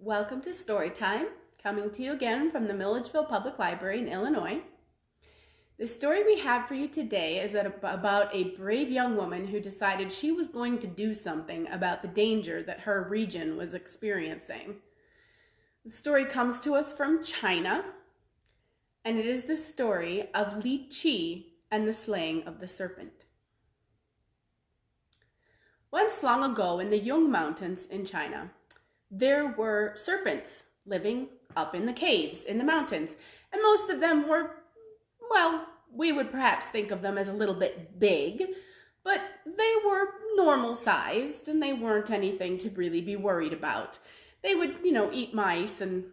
Welcome to Storytime, coming to you again from the Milledgeville Public Library in Illinois. The story we have for you today is about a brave young woman who decided she was going to do something about the danger that her region was experiencing. The story comes to us from China, and it is the story of Li Qi and the slaying of the serpent. Once long ago in the Yung Mountains in China, there were serpents living up in the caves in the mountains, and most of them were, well, we would perhaps think of them as a little bit big, but they were normal sized and they weren't anything to really be worried about. They would, eat mice and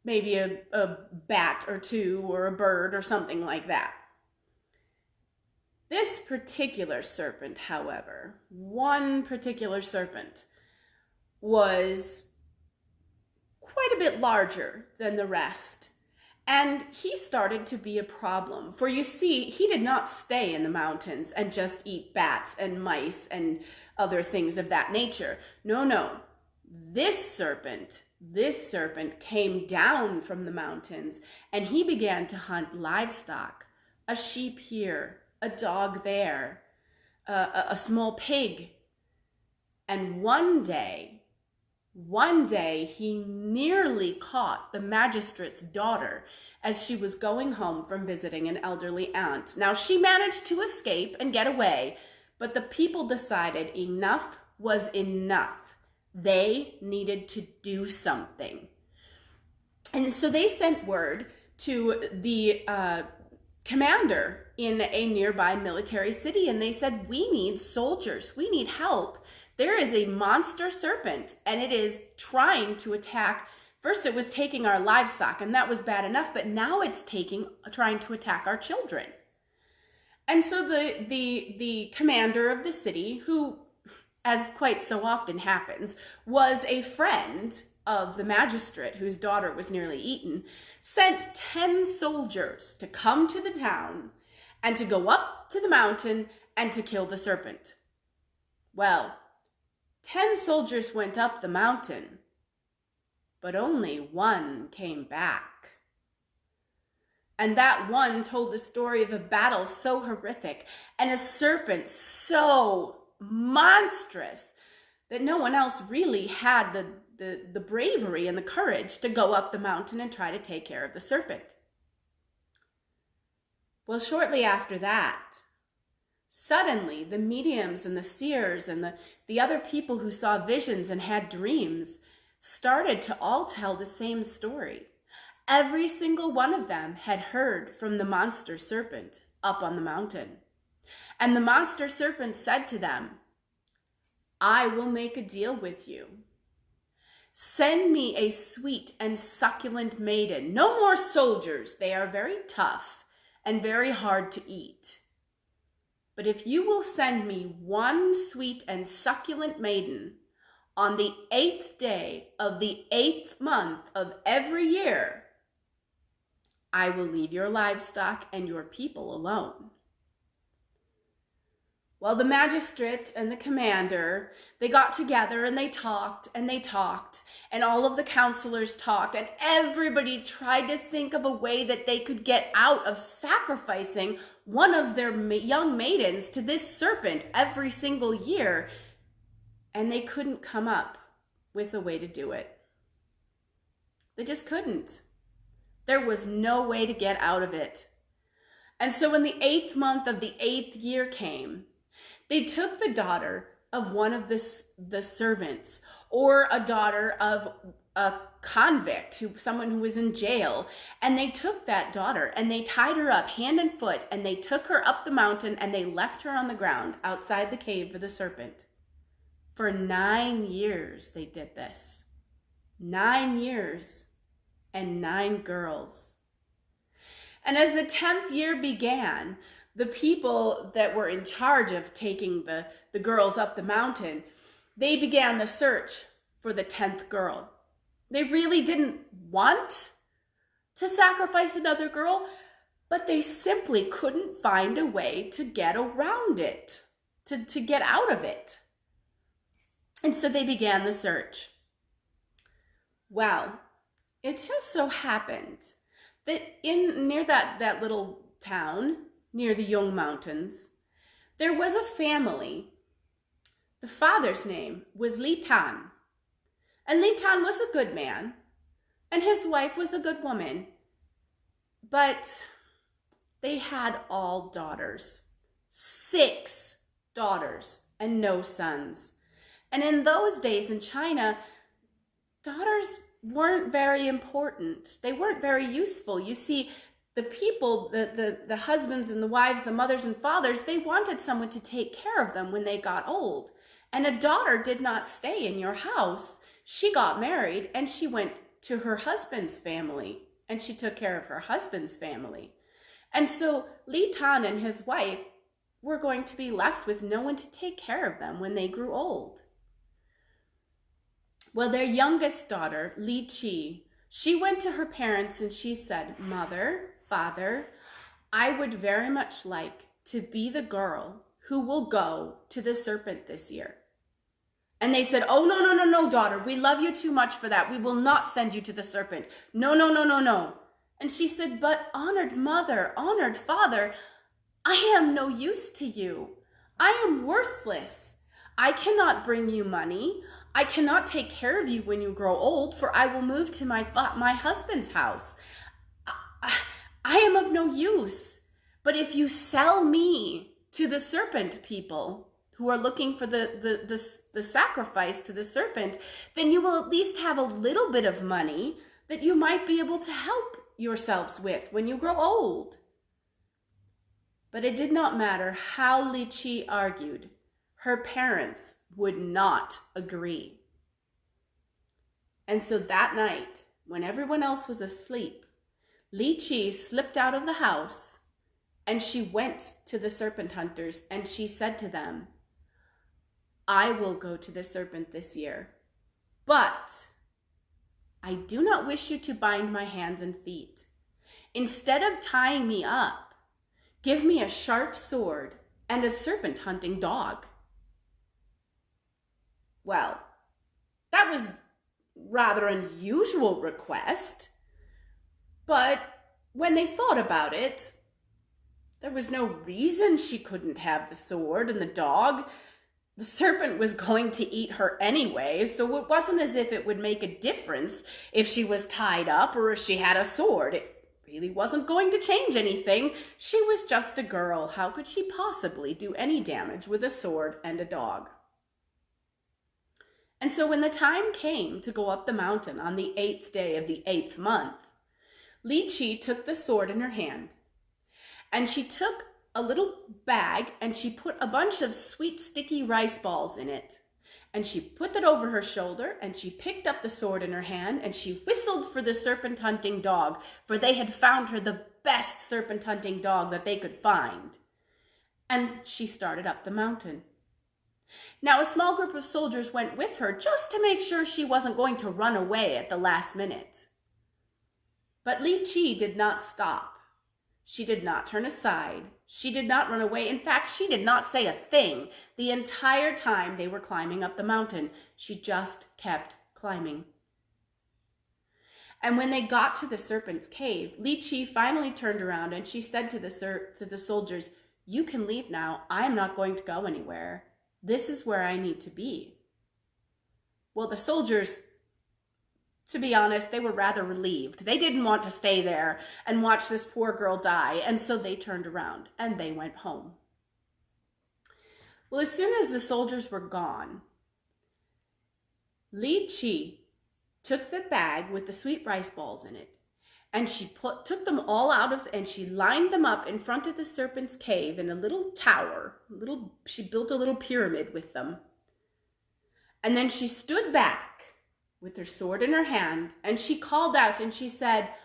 maybe a bat or two or a bird or something like that. This particular serpent, however, one particular serpent, was quite a bit larger than the rest, and he started to be a problem. For you see, he did not stay in the mountains and just eat bats and mice and other things of that nature. No. This serpent came down from the mountains, and he began to hunt livestock, a sheep here, a dog there, a small pig. And one day he nearly caught the magistrate's daughter as she was going home from visiting an elderly aunt. Now, she managed to escape and get away, but the people decided enough was enough. They needed to do something. And so they sent word to the commander in a nearby military city, and they said, we need soldiers, we need help. There is a monster serpent, and it is trying to attack. First it was taking our livestock, and that was bad enough, but now it's trying to attack our children. And so the commander of the city, who, as quite so often happens, was a friend of the magistrate whose daughter was nearly eaten, sent 10 soldiers to come to the town and to go up to the mountain and to kill the serpent. Well, 10 soldiers went up the mountain, but only one came back. And that one told the story of a battle so horrific and a serpent so monstrous that no one else really had the bravery and the courage to go up the mountain and try to take care of the serpent. Well, shortly after that, suddenly the mediums and the seers and the other people who saw visions and had dreams started to all tell the same story. Every single one of them had heard from the monster serpent up on the mountain. And the monster serpent said to them, I will make a deal with you. Send me a sweet and succulent maiden. No more soldiers. They are very tough and very hard to eat. But if you will send me one sweet and succulent maiden on the 8th day of the 8th month of every year, I will leave your livestock and your people alone. Well, the magistrate and the commander, they got together and they talked, and all of the counselors talked, and everybody tried to think of a way that they could get out of sacrificing one of their young maidens to this serpent every single year, and they couldn't come up with a way to do it. They just couldn't. There was no way to get out of it. And so when the 8th month of the 8th year came, they took the daughter of one of the servants, or a daughter of a convict, someone who was in jail, and they took that daughter and they tied her up hand and foot, and they took her up the mountain and they left her on the ground outside the cave of the serpent. For 9 years they did this. 9 years and 9 girls. And as the 10th year began, the people that were in charge of taking the girls up the mountain, they began the search for the 10th girl. They really didn't want to sacrifice another girl, but they simply couldn't find a way to get around it, to get out of it. And so they began the search. Well, it just so happened that in near that little town near the Young Mountains, there was a family. The father's name was Li Tan, and Li Tan was a good man, and his wife was a good woman, but they had all daughters, 6 daughters, and no sons. And in those days in China, daughters weren't very important. They weren't very useful. You see, the people, the husbands and the wives, the mothers and fathers, they wanted someone to take care of them when they got old. And a daughter did not stay in your house. She got married and she went to her husband's family, and she took care of her husband's family. And so Li Tan and his wife were going to be left with no one to take care of them when they grew old. Well, their youngest daughter, Li Qi, she went to her parents and she said, "Mother, Father, I would very much like to be the girl who will go to the serpent this year." And they said, "Oh, no, no, no, no, daughter. We love you too much for that. We will not send you to the serpent. No, no, no, no, no." And she said, "But honored mother, honored father, I am no use to you. I am worthless. I cannot bring you money. I cannot take care of you when you grow old, for I will move to my husband's house. I am of no use. But if you sell me to the serpent people who are looking for the sacrifice to the serpent, then you will at least have a little bit of money that you might be able to help yourselves with when you grow old." But it did not matter how Li Qi argued. Her parents would not agree. And so that night, when everyone else was asleep, Li Qi slipped out of the house and she went to the serpent hunters and she said to them, "I will go to the serpent this year, but I do not wish you to bind my hands and feet. Instead of tying me up, give me a sharp sword and a serpent hunting dog." Well, that was rather unusual request, but when they thought about it, there was no reason she couldn't have the sword and the dog. The serpent was going to eat her anyway, so it wasn't as if it would make a difference if she was tied up or if she had a sword. It really wasn't going to change anything. She was just a girl. How could she possibly do any damage with a sword and a dog? And so when the time came to go up the mountain on the 8th day of the 8th month, Li Qi took the sword in her hand, and she took a little bag and she put a bunch of sweet sticky rice balls in it. And she put it over her shoulder and she picked up the sword in her hand and she whistled for the serpent hunting dog, for they had found her the best serpent hunting dog that they could find. And she started up the mountain. Now, a small group of soldiers went with her just to make sure she wasn't going to run away at the last minute. But Li Qi did not stop. She did not turn aside. She did not run away. In fact, she did not say a thing the entire time they were climbing up the mountain. She just kept climbing. And when they got to the serpent's cave, Li Qi finally turned around and she said to the soldiers, "You can leave now. I am not going to go anywhere. This is where I need to be." Well, the soldiers, to be honest, they were rather relieved. They didn't want to stay there and watch this poor girl die, and so they turned around and they went home. Well, as soon as the soldiers were gone, Li Qi took the bag with the sweet rice balls in it, and she took them all out and she lined them up in front of the serpent's cave in a little tower. She built a little pyramid with them. And then she stood back with her sword in her hand, and she called out and she said,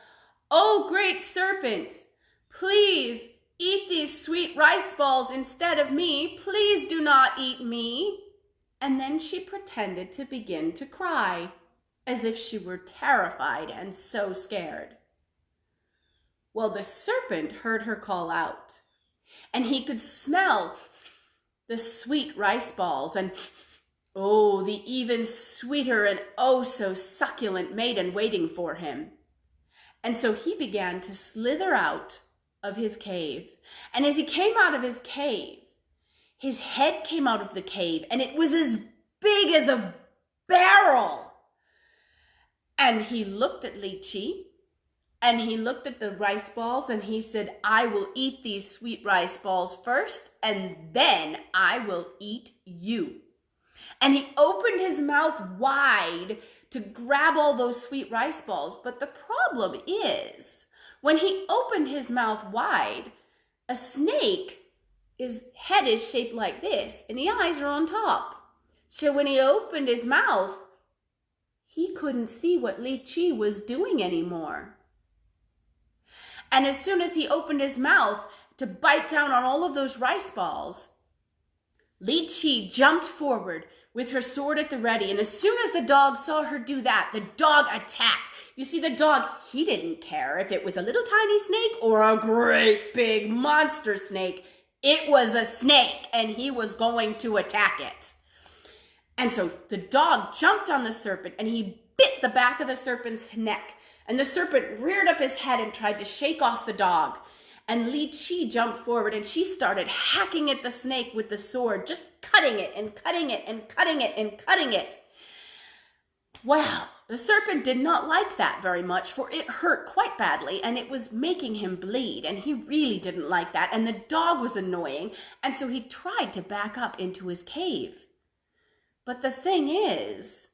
"Oh, great serpent, please eat these sweet rice balls instead of me. Please do not eat me." And then she pretended to begin to cry, as if she were terrified and so scared. Well, the serpent heard her call out, and he could smell the sweet rice balls, and Oh, the even sweeter and oh so succulent maiden waiting for him. And so he began to slither out of his cave. And as he came out of his cave, his head came out of the cave, and it was as big as a barrel. And he looked at Lychee, and he looked at the rice balls, and he said, I will eat these sweet rice balls first, and then I will eat you. And he opened his mouth wide to grab all those sweet rice balls. But the problem is, when he opened his mouth wide, a snake, his head is shaped like this, and the eyes are on top. So when he opened his mouth, he couldn't see what Lychee was doing anymore. And as soon as he opened his mouth to bite down on all of those rice balls, Lychee jumped forward with her sword at the ready. And as soon as the dog saw her do that, the dog attacked. You see, the dog, he didn't care if it was a little tiny snake or a great big monster snake. It was a snake, and he was going to attack it. And so the dog jumped on the serpent, and he bit the back of the serpent's neck. And the serpent reared up his head and tried to shake off the dog. And Lychee jumped forward, and she started hacking at the snake with the sword, just cutting it and cutting it and cutting it and cutting it. Well, the serpent did not like that very much, for it hurt quite badly, and it was making him bleed, and he really didn't like that, and the dog was annoying, and so he tried to back up into his cave. But the thing is,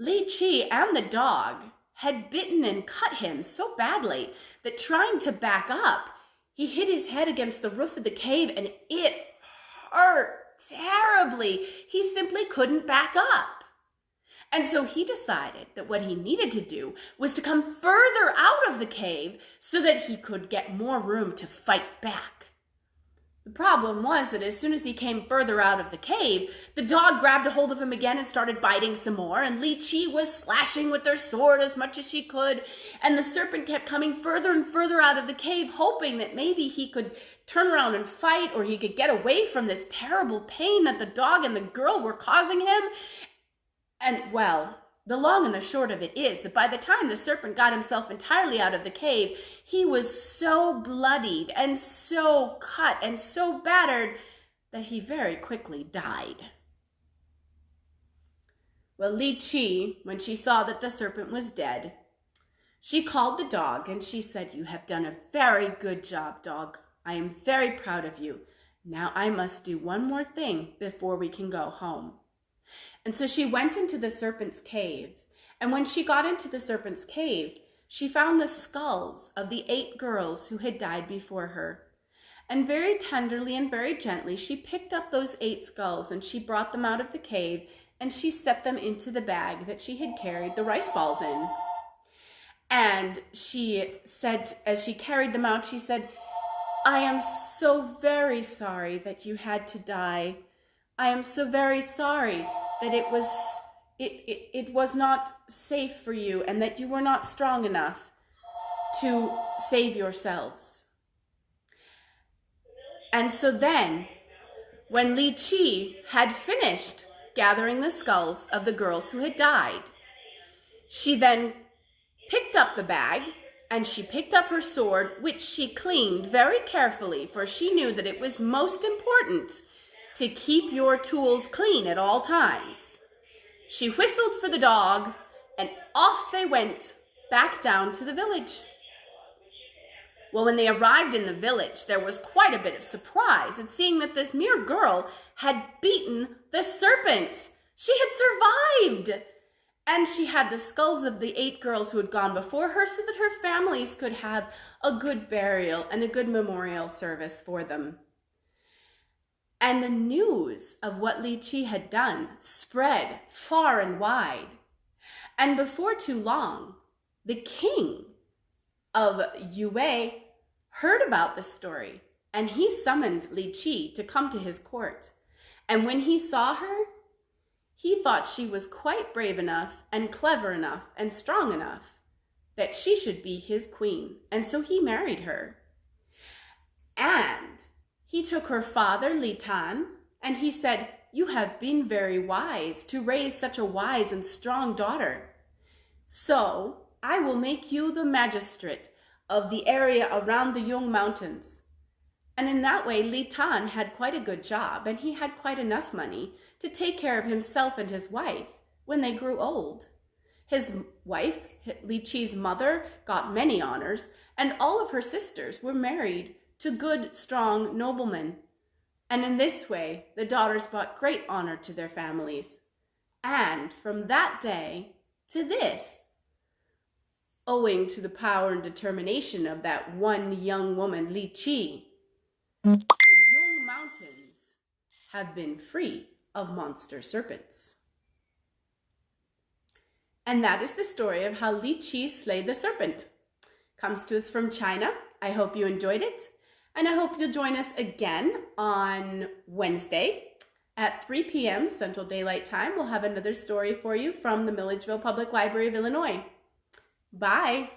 Lychee and the dog had bitten and cut him so badly that trying to back up, he hit his head against the roof of the cave, and it hurt terribly. He simply couldn't back up. And so he decided that what he needed to do was to come further out of the cave so that he could get more room to fight back. The problem was that as soon as he came further out of the cave, the dog grabbed a hold of him again and started biting some more, and Lychee was slashing with her sword as much as she could, and the serpent kept coming further and further out of the cave, hoping that maybe he could turn around and fight, or he could get away from this terrible pain that the dog and the girl were causing him. And, well, the long and the short of it is that by the time the serpent got himself entirely out of the cave, he was so bloodied and so cut and so battered that he very quickly died. Well, Lychee, when she saw that the serpent was dead, she called the dog and she said, "You have done a very good job, dog. I am very proud of you. Now I must do one more thing before we can go home." And so she went into the serpent's cave. And when she got into the serpent's cave, she found the skulls of the 8 girls who had died before her. And very tenderly and very gently, she picked up those 8 skulls and she brought them out of the cave and she set them into the bag that she had carried the rice balls in. And she said, as she carried them out, she said, "I am so very sorry that you had to die. I am so very sorry that it was not safe for you and that you were not strong enough to save yourselves." And so then, when Lychee had finished gathering the skulls of the girls who had died, she then picked up the bag and she picked up her sword, which she cleaned very carefully, for she knew that it was most important to keep your tools clean at all times. She whistled for the dog, and off they went back down to the village. Well, when they arrived in the village, there was quite a bit of surprise at seeing that this mere girl had beaten the serpent. She had survived, and she had the skulls of the 8 girls who had gone before her so that her families could have a good burial and a good memorial service for them. And the news of what Lychee had done spread far and wide. And before too long, the king of Yue heard about the story, and he summoned Lychee to come to his court. And when he saw her, he thought she was quite brave enough and clever enough and strong enough that she should be his queen. And so he married her. And he took her father, Li Tan, and he said, "You have been very wise to raise such a wise and strong daughter. So I will make you the magistrate of the area around the Yung Mountains." And in that way, Li Tan had quite a good job, and he had quite enough money to take care of himself and his wife when they grew old. His wife, Li Chi's mother, got many honors, and all of her sisters were married to good, strong noblemen. And in this way, the daughters brought great honor to their families. And from that day to this, owing to the power and determination of that one young woman, Li Chi, the Yung Mountains have been free of monster serpents. And that is the story of how Li Chi slayed the serpent. Comes to us from China. I hope you enjoyed it. And I hope you'll join us again on Wednesday at 3 p.m. Central Daylight Time. We'll have another story for you from the Milledgeville Public Library of Illinois. Bye.